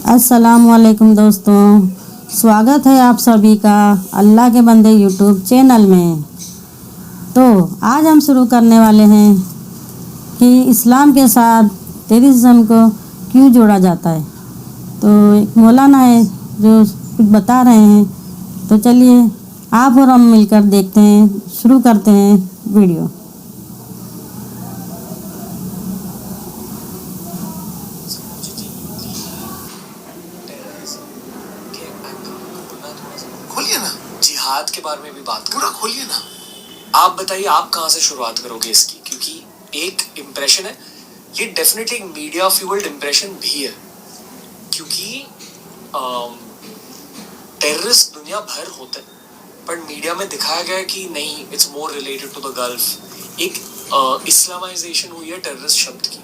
अस्सलामुअलैकुम दोस्तों, स्वागत है आप सभी का अल्लाह के बंदे यूट्यूब चैनल में। तो आज हम शुरू करने वाले हैं कि इस्लाम के साथ टेररिज्म को क्यों जोड़ा जाता है। तो एक मौलाना है जो कुछ बता रहे हैं, तो चलिए आप और हम मिलकर देखते हैं, शुरू करते हैं वीडियो। खोलिए ना, जिहाद के बारे में भी बात पूरा खोलिए ना। आप बताइए आप कहाँ से शुरुआत करोगे इसकी, क्योंकि एक इम्प्रेशन है, ये डेफिनेटली एक मीडिया फ्यूल्ड इम्प्रेशन भी है, क्योंकि टेररिस्ट दुनिया भर होते हैं, पर मीडिया में दिखाया गया कि नहीं, it's more related to the Gulf. एक इस्लामाइजेशन हुई है टेररिस्ट शब्द की।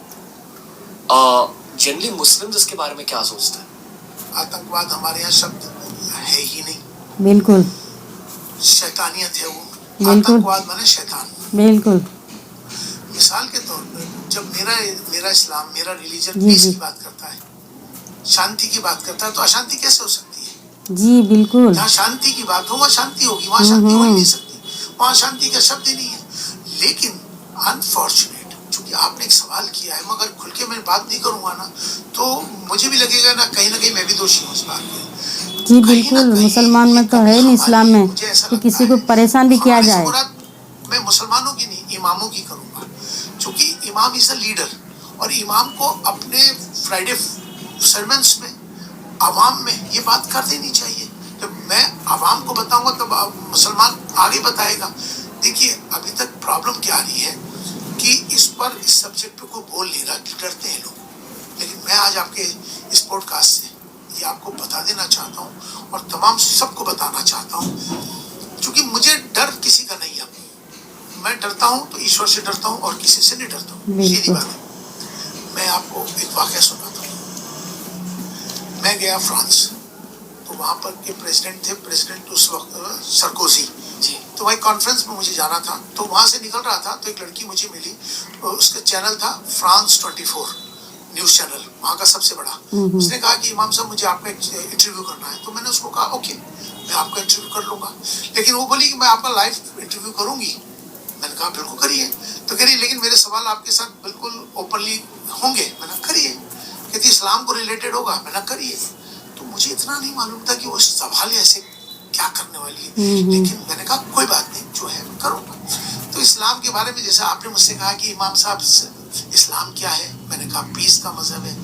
जनरली मुस्लिम्स इसके बारे में क्या सोचते हैं? आतंकवाद हमारे यहाँ शब्द है ही नहीं। बिल्कुल, शैतानियत है वो। आतंकवाद माने शैतान। बिल्कुल। मिसाल के तौर पर जब मेरा इस्लाम, मेरा रिलीजन पीस की बात करता है, शांति की बात करता है, तो अशांति कैसे हो सकती है? जी बिल्कुल। जहाँ शांति की बात हो वहाँ शांति होगी, वहाँ शांति हो ही नहीं सकती, वहाँ शांति का शब्द ही नहीं है। लेकिन अनफॉर्चुनेट, चूंकि आपने एक सवाल किया है, मगर खुल के मैं बात नहीं करूंगा ना, तो मुझे भी लगेगा ना कहीं ना कहीं मैं भी दोषी हूँ इस बात में। जी बिल्कुल, मुसलमान में तो है नहीं इस्लाम में कि किसी को परेशान भी किया जाए। मैं मुसलमानों की नहीं, इमामों की करूंगा, क्योंकि इमाम इज अ लीडर, और इमाम को अपने फ्राइडे सर्मन्स में आवाम में ये बात कर देनी चाहिए। जब मैं आवाम को बताऊंगा तब मुसलमान आगे बताएगा। देखिए अभी तक प्रॉब्लम क्या आ रही है कि इस सब्जेक्ट पे कोई बोल नहीं रहा, डरते हैं लोग। लेकिन मैं आज आपके इस पॉडकास्ट से ये आपको बता देना चाहता हूँ और तमाम सबको बताना चाहता हूँ, क्योंकि मुझे डर किसी का नहीं है। मैं डरता हूँ तो ईश्वर से डरता हूँ और किसी से नहीं डरता हूँ, सीधी बात है। मैं आपको एक वाकया सुनाता हूँ। मैं गया फ्रांस, तो वहाँ पर के प्रेसिडेंट उस वक्त सरकोजी जी। तो वही कॉन्फ्रेंस में मुझे जाना था, तो वहाँ से निकल रहा था तो एक लड़की मुझे मिली, उसका चैनल था फ्रांस 24 न्यूज़ चैनल, वहाँ का सबसे बड़ा। उसने कहा कि इमाम साहब मुझे आपका इंटरव्यू करना है। तो मैंने उसको कहा ओके, मैं आपका इंटरव्यू कर लूँगा, लेकिन वो बोली कि मैं आपका लाइव इंटरव्यू करूँगी। मैंने कहा बिल्कुल करिए। तो कह रही लेकिन मेरे सवाल आपके साथ बिल्कुल ओपनली होंगे। मैंने करिए। कहती इस्लाम को रिलेटेड होगा। मैंने करिए। तो मुझे इतना नहीं मालूम था कि वो सवाल ऐसे क्या करने वाली है, लेकिन मैंने कहा कोई बात नहीं, जो है करूँगा। तो इस्लाम के बारे में जैसा आपने मुझसे कहा कि इमाम साहब इस्लाम क्या है, मैंने कहा पीस का मजहब है,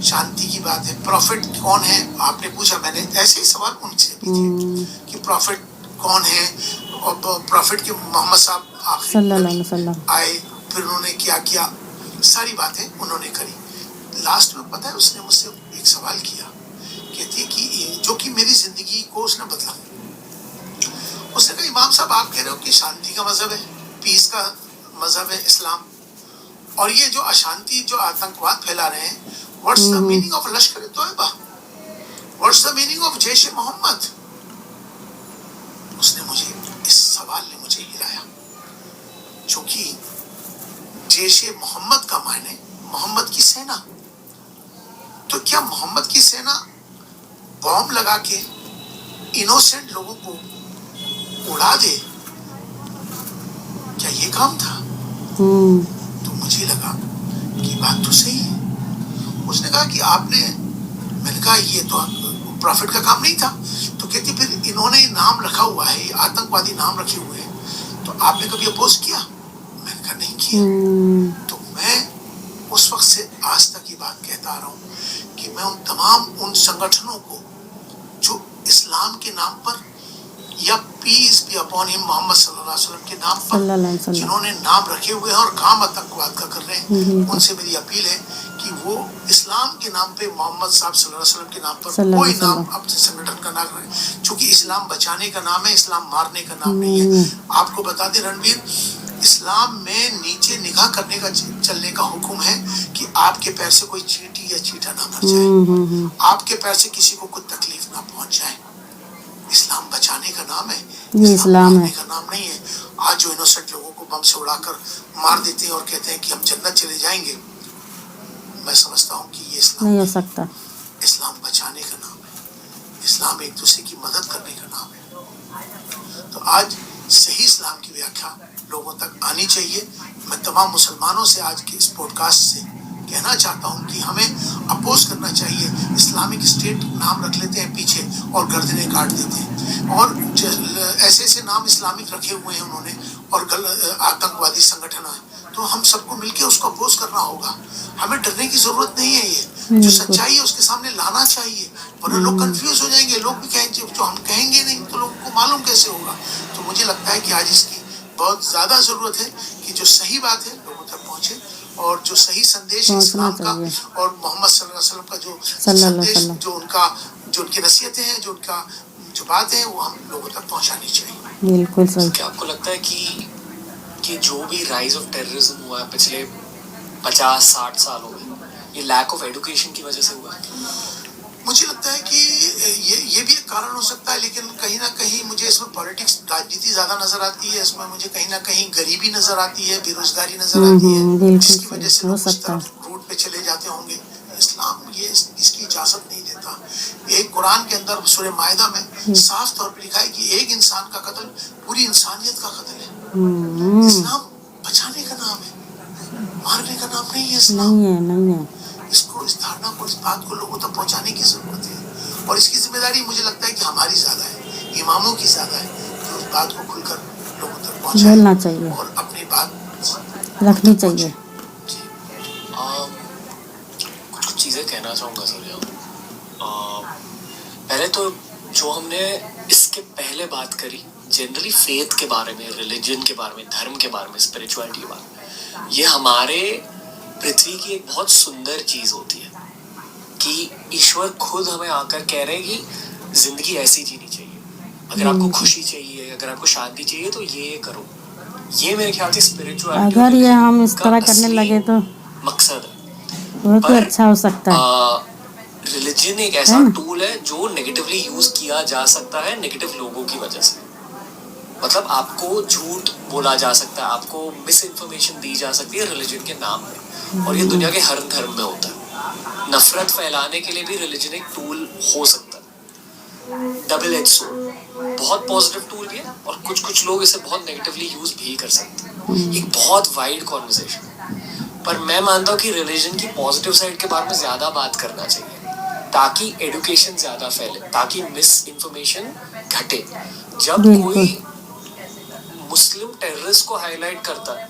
शांति की बात है। प्रॉफिट कौन है आपने पूछा, मैंने ऐसे ही सवाल उनसे पूछे कि प्रॉफिट कौन है, और प्रॉफिट के मोहम्मद साहब आए, फिर उन्होंने क्या किया, सारी बातें उन्होंने करी। लास्ट में पता है उसने मुझसे एक सवाल किया, कहती है कि जो कि मेरी जिंदगी को उसने बदला। उसने कहा इमाम साहब आप कह रहे हो कि शांति का मजहब है, पीस का मजहब है इस्लाम, और ये जो अशांति, जो आतंकवाद फैला रहे हैं, what's the meaning of Lashkar Taiba, what's the meaning of Jaish e Mohammed? उसने मुझे, इस सवाल ने मुझे हिलाया, क्योंकि जैश ए मोहम्मद का मायने मोहम्मद की सेना। तो क्या मोहम्मद की सेना बॉम्ब लगा के इनोसेंट लोगों को उड़ा दे, क्या ये काम था? तो मुझे लगा कि बात तो सही है। उसने कहा कि आपने, मैंने कहा ये तो प्रॉफिट का काम नहीं था। तो कहती फिर इन्होंने नाम रखा हुआ है, आतंकवादी नाम रखे हुए हैं, तो आपने कभी अपोज किया? मैंने कहा नहीं किया। तो मैं उस वक्त से आज तक की बात कहता आ रहा हूँ कि मैं उन संगठनों को जो इस्लाम के नाम पर या peace be upon him Muhammad सल्लल्लाहु अलैहि वसल्लम के नाम पर जिन्होंने नाम रखे हुए हैं और काम आतंकवाद का कर रहे हैं, उनसे मेरी अपील है कि वो इस्लाम के नाम पे, मोहम्मद साहब सल्लल्लाहु अलैहि वसल्लम के नाम पर कोई नाम अपने संगठन का ना करें, क्योंकि इस्लाम बचाने का नाम है, इस्लाम मारने का नाम नहीं है। आपको बता दें रणवीर, इस्लाम में नीचे निगाह करने का, चलने का हुक्म है कि आपके पैर से कोई चींटी या चींटा ना मर जाए, आपके पैर से किसी को कोई तकलीफ ना पहुंच जाए। इस्लाम बचाने का नाम है, ये इस्लाम है, का नाम नहीं है। आज जो इनोसेंट लोगों को बम से उड़ाकर मार देते हैं और कहते हैं कि हम जन्नत चले जाएंगे, मैं समझता हूँ कि ये इस्लाम नहीं हो सकता। इस्लाम बचाने इस्लाम एक दूसरे की मदद करने का नाम है। तो आज सही इस्लाम की व्याख्या लोगों तक आनी चाहिए। मैं तमाम मुसलमानों से आज के इस पॉडकास्ट से कहना चाहता हूँ कि हमें अपोज करना चाहिए। इस्लामिक स्टेट नाम रख लेते हैं पीछे और गर्दनें काट देते हैं, और ऐसे ऐसे नाम इस्लामिक रखे हुए हैं उन्होंने, और आतंकवादी संगठन है। तो हम सबको मिलकर उसको अपोज करना होगा। हमें डरने की जरूरत नहीं है। ये जो सच्चाई है उसके सामने लाना चाहिए, वरना लोग कंफ्यूज हो जाएंगे। लोग भी कहेंगे, जो हम कहेंगे नहीं तो लोगों को मालूम कैसे होगा। तो मुझे लगता है कि आज इसकी बहुत ज्यादा जरूरत है कि जो सही बात है लोगों तक पहुंचे, और जो सही संदेश इस्लाम का और मोहम्मद सल्लल्लाहु अलैहि वसल्लम का जो संदेश, जो उनकी नसीहतें हैं, जो उनका जो बात है, वो हम लोगों तक पहुंचानी चाहिए। बिल्कुल सही। क्या आपको लगता है कि जो भी राइज ऑफ टेररिज्म हुआ है पिछले 50-60 सालों में, ये लैक ऑफ एजुकेशन की वजह से हुआ है? मुझे लगता है कि ये भी एक कारण हो सकता है, लेकिन कहीं ना कहीं मुझे इसमें पॉलिटिक्स, राजनीति ज्यादा नजर आती है। इसमें मुझे कहीं ना कहीं गरीबी नजर आती है, बेरोजगारी नजर आती है, जिसकी वजह से लोग उस तरफ रूट पे चले जाते होंगे। इस्लाम ये इसकी इजाजत नहीं देता। एक कुरान के अंदर सूरह मायदा में साफ तौर पर लिखा है कि एक इंसान का कत्ल पूरी इंसानियत का कत्ल है। इस्लाम बचाने का नाम है, मारने का नाम नहीं है। इस्लाम नहीं है। इसको, इस धारणा को, इस बात को लोगों तक पहुंचाने की जरूरत है, और इसकी जिम्मेदारी मुझे लगता है कि हमारी ज्यादा है, इमामों की ज्यादा है, कि उस बात को खुलकर लोगों तक पहुंचाएं, बोलना चाहिए और अपनी बात रखनी चाहिए। कुछ चीज़ें कहना चाहूँगा सर यहाँ। पहले तो जो हमने इसके पहले बात करी जनरली फेथ के बारे में, रिलीजन के बारे में, धर्म के बारे में, स्पिरिचुअलिटी के बारे में, ये हमारे पृथ्वी की एक बहुत सुंदर चीज़ होती है कि ईश्वर खुद हमें आकर कह रहे हैं कि जिंदगी ऐसी जीनी चाहिए। अगर आपको खुशी चाहिए, अगर आपको शांति चाहिए, तो ये करो। ये मेरे ख्याल से स्पिरिचुअलिटी, अगर ये हम इस तरह करने लगे तो मकसद है। बहुत ही अच्छा हो सकता है। रिलीजन एक ऐसा टूल है जो नेगेटिवली यूज किया जा सकता है नेगेटिव लोगों की वजह से। मतलब आपको झूठ बोला जा सकता है, आपको मिस इन्फॉर्मेशन दी जा सकती है रिलीजन के नाम में, और ये दुनिया के हर धर्म में होता है। नफरत फैलाने के लिए भी रिलीजन एक टूल हो सकता है। डबल एज सोर्ड, बहुत पॉजिटिव टूल भी है, और कुछ लोग इसे बहुत नेगेटिवली यूज भी कर सकते हैं। एक बहुत वाइड कॉन्वर्सेशन, पर मैं मानता हूँ कि रिलीजन की पॉजिटिव साइड के बारे में ज्यादा बात करना चाहिए, ताकि एडुकेशन ज्यादा फैले, ताकि मिस इन्फॉर्मेशन घटे। जब कोई मुस्लिम टेररिस्ट को हाईलाइट करता है,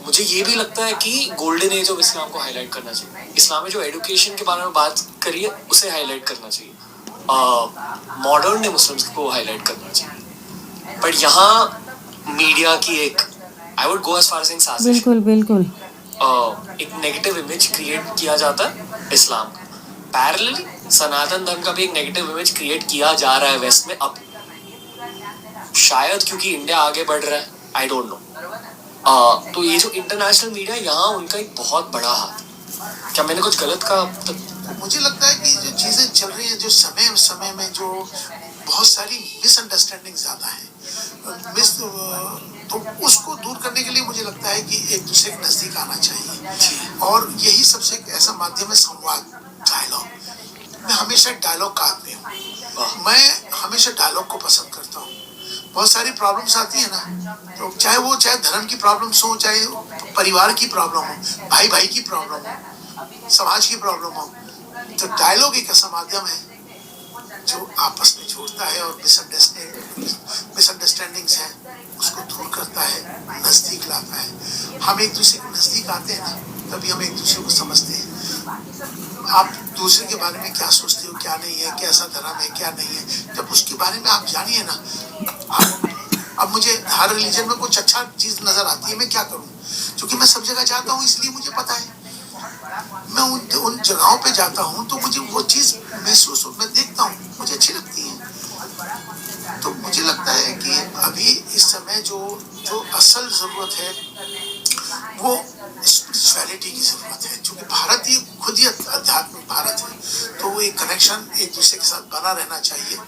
मुझे ये भी लगता है कि गोल्डन एज ऑफ इस्लाम को हाईलाइट करना चाहिए। इस्लाम में जो एजुकेशन के बारे में बात करी है उसे हाईलाइट करना चाहिए, मॉडर्न डे मुस्लिम्स को हाईलाइट करना चाहिए। पर यहाँ मीडिया की एक, I would go as far saying साजिश, बिल्कुल एक नेगेटिव इमेज क्रिएट किया जाता है इस्लाम का। पैरेलली सनातन धर्म का भी एक नेगेटिव इमेज क्रिएट किया जा रहा है वेस्ट में अब, शायद क्योंकि इंडिया आगे बढ़ रहा है, आई डोंट नो। तो ये जो इंटरनेशनल मीडिया, यहाँ उनका एक बहुत बड़ा हाथ। क्या मैंने कुछ गलत कहा अब तक? मुझे लगता है कि जो चीजें चल रही हैं, जो समय में जो बहुत सारी मिसअंडरस्टैंडिंग ज्यादा है, तो उसको दूर करने के लिए मुझे लगता है कि एक दूसरे के नजदीक आना चाहिए, और यही सबसे एक ऐसा माध्यम है संवाद, डायलॉग। मैं हमेशा डायलॉग का आदमी हूँ, मैं हमेशा डायलॉग को पसंद करता हूँ। बहुत सारी प्रॉब्लम्स आती है ना, तो चाहे धर्म की प्रॉब्लम्स हो, चाहे परिवार की प्रॉब्लम हो, भाई की प्रॉब्लम हो, समाज की प्रॉब्लम हो, तो डायलॉग एक ऐसा माध्यम है जो आपस में जोड़ता है, और मिसअंडरस्टैंडिंग्स हैं उसको दूर करता है, नजदीक लाता है। हम एक दूसरे के नजदीक आते हैं ना, तभी हम एक दूसरे को समझते हैं। आप दूसरे के बारे में क्या सोचते हो, क्या नहीं है, कैसा धर्म है, क्या नहीं है, जब उसके बारे में आप जानिए ना। अब मुझे हर रिलीजन में कुछ अच्छा चीज नजर आती है, मैं क्या करूं? क्योंकि मैं सब जगह जाता हूं, इसलिए मुझे पता है। मैं उन जगहों पे जाता हूं तो मुझे वो चीज महसूस, मैं देखता हूं, मुझे अच्छी लगती है। तो मुझे लगता है कि अभी इस समय जो असल जरूरत है वो स्पिरिचुअलिटी की जरूरत है, क्योंकि भारत ही खुद ही आध्यात्मिक भारत है, तो वो एक कनेक्शन एक दूसरे के साथ बना रहना चाहिए,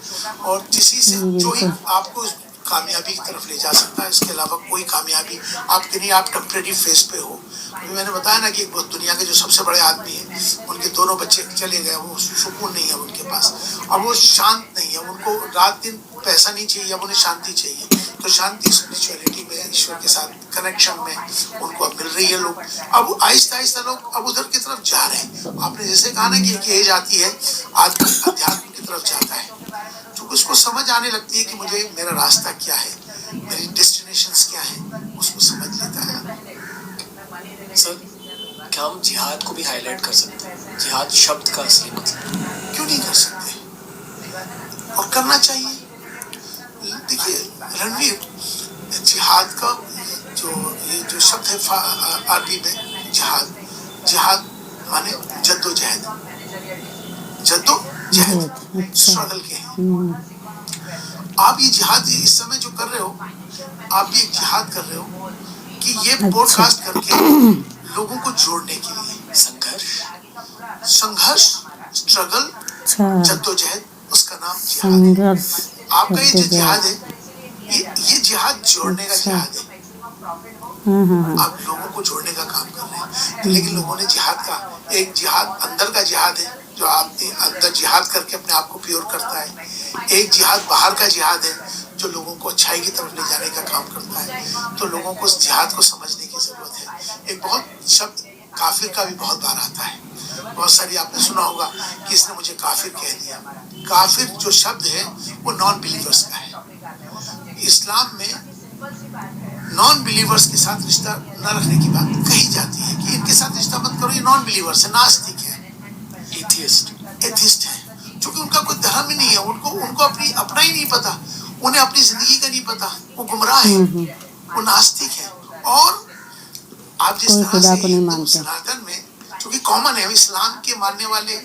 और जिसी से जो ही आपको कामयाबी की तरफ ले जा सकता है। इसके अलावा कोई कामयाबी आपके नहीं, आप टेम्परेरी फेज पे हो। अभी मैंने बताया ना कि दुनिया के जो सबसे बड़े आदमी हैं, उनके उनके दोनों बच्चे चले गए, वो सुकून नहीं है उनके पास, अब वो शांत नहीं है, उनको रात दिन पैसा नहीं चाहिए, अब उन्हें शांति चाहिए। तो शांति स्पिरिचुअलिटी में, ईश्वर के साथ कनेक्शन में उनको अब मिल रही है। लोग अब आहिस्ता आहिस्ता लोग अब उधर की तरफ जा रहे हैं। आपने जैसे कहा ना कि एक एज आती है आदमी अध्यात्म की तरफ जाता है, क्योंकि उसको समझ आने लगती है कि मुझे मेरा रास्ता क्या है, मेरी डेस्टिनेशंस क्या है, उसको समझ लेता है। सर, क्या हम जिहाद को भी हाईलाइट कर सकते हैं? जिहाद शब्द का असली मतलब क्यों नहीं कर सकते, और करना चाहिए। देखिए रणवीर, जिहाद का जो शब्द है अरबी में जिहाद, जिहाद माने जद्दोजहद, जद्दोजहद स्ट्रगल के हैं। आप ये जिहाद इस समय जो कर रहे हो, आप भी एक जिहाद कर रहे हो कि ये पॉडकास्ट करके लोगों को जोड़ने के लिए संघर्ष स्ट्रगल जद्दोजहद, उसका नाम जिहाद है। आपका ये जो जिहाद है, ये जिहाद जोड़ने का जिहाद है। आप लोगों को जोड़ने का काम कर रहे हैं, लेकिन लोगों ने जिहाद का, एक जिहाद अंदर का जिहाद है जो आपने अंदर जिहाद करके अपने आप को प्योर करता है, एक जिहाद बाहर का जिहाद है जो लोगों को अच्छाई की तरफ ले जाने का काम करता है। तो लोगों को उस जिहाद को समझने की जरूरत है। एक बहुत शब्द काफिर का भी बहुत बार आता है, बहुत सारी आपने सुना होगा कि इसने मुझे काफिर कह दिया। काफिर जो शब्द है वो नॉन बिलीवर्स का है। इस्लाम में नॉन बिलीवर्स के साथ रिश्ता न रखने की बात कही जाती है कि इनके साथ रिश्ता मत करो, ये नॉन बिलीवर्स है, नास्तिक है, एथिस्ट है, क्योंकि उनका कोई धर्म ही नहीं है, उनको अपना ही नहीं पता, उन्हें अपनी जिंदगी का नहीं पता, वो गुमराह है, वो नास्तिक है। और आप जिस तरह से सनातन में, क्योंकि कॉमन है, इस्लाम के मानने वाले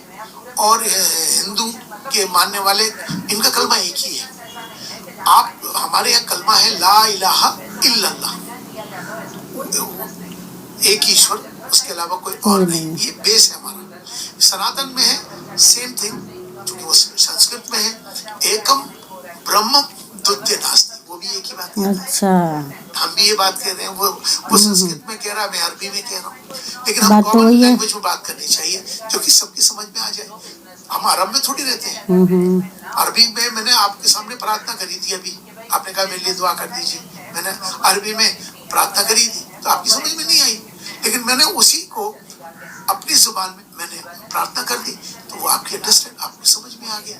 और हिंदू के मानने वाले, इनका कलमा एक ही है। आप हमारे यहाँ कलमा है ला इलाहा इल्लल्लाह, एक ईश्वर, उसके अलावा कोई और नहीं, ये बेस है हमारा। सनातन में है सेम थिंग, क्योंकि वो संस्कृत में है, एकम ब्रह्म द्वितीय नास्ति, वो भी एक ही बात है। अच्छा, हम भी ये बात कह रहे हैं, वो संस्कृत में कह रहा है, मैं अरबी में कह रहा हूँ, लेकिन हम कॉमन लैंग्वेज में बात करनी चाहिए जो कि सबकी समझ में आ जाए। हम अरब में थोड़ी रहते हैं। अरबी में मैंने आपके सामने प्रार्थना करी थी, अभी आपने कहा मेरे लिए दुआ कर दीजिए, मैंने अरबी में प्रार्थना करी थी, तो आपकी समझ में नहीं आई, लेकिन मैंने उसी को अपनी जुबान में मैंने प्रार्थना कर दी, तो वो आपकी अंडरस्टैंड, आपको समझ में आ गया।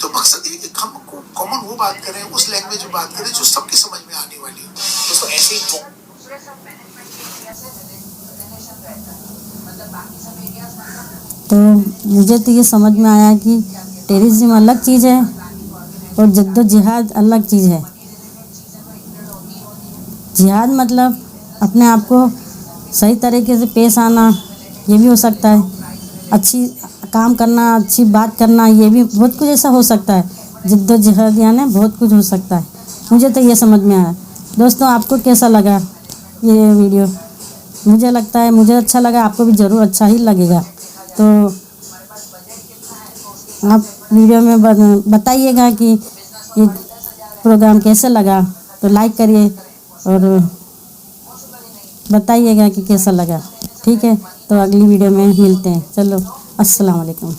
तो मकसद ये कि हम कॉमन वो बात करें, उस लैंग्वेज में बात करें जो सबकी समझ में आने वाली हो। दोस्तों ऐसे ही तो मुझे तो ये समझ में आया कि टेररिज्म अलग चीज़ है और जद्दोजहद अलग चीज़ है। जिहाद मतलब अपने आप को सही तरीके से पेश आना, ये भी हो सकता है, अच्छी काम करना, अच्छी बात करना, ये भी बहुत कुछ ऐसा हो सकता है। जद्दोजहद यानी बहुत कुछ हो सकता है। मुझे तो ये समझ में आया। दोस्तों, आपको कैसा लगा ये वीडियो? मुझे लगता है मुझे अच्छा लगा, आपको भी ज़रूर अच्छा ही लगेगा। तो आप वीडियो में बताइएगा कि ये प्रोग्राम कैसे लगा, तो लाइक करिए और बताइएगा कि कैसा लगा। ठीक है, तो अगली वीडियो में मिलते हैं। चलो, अस्सलाम वालेकुम।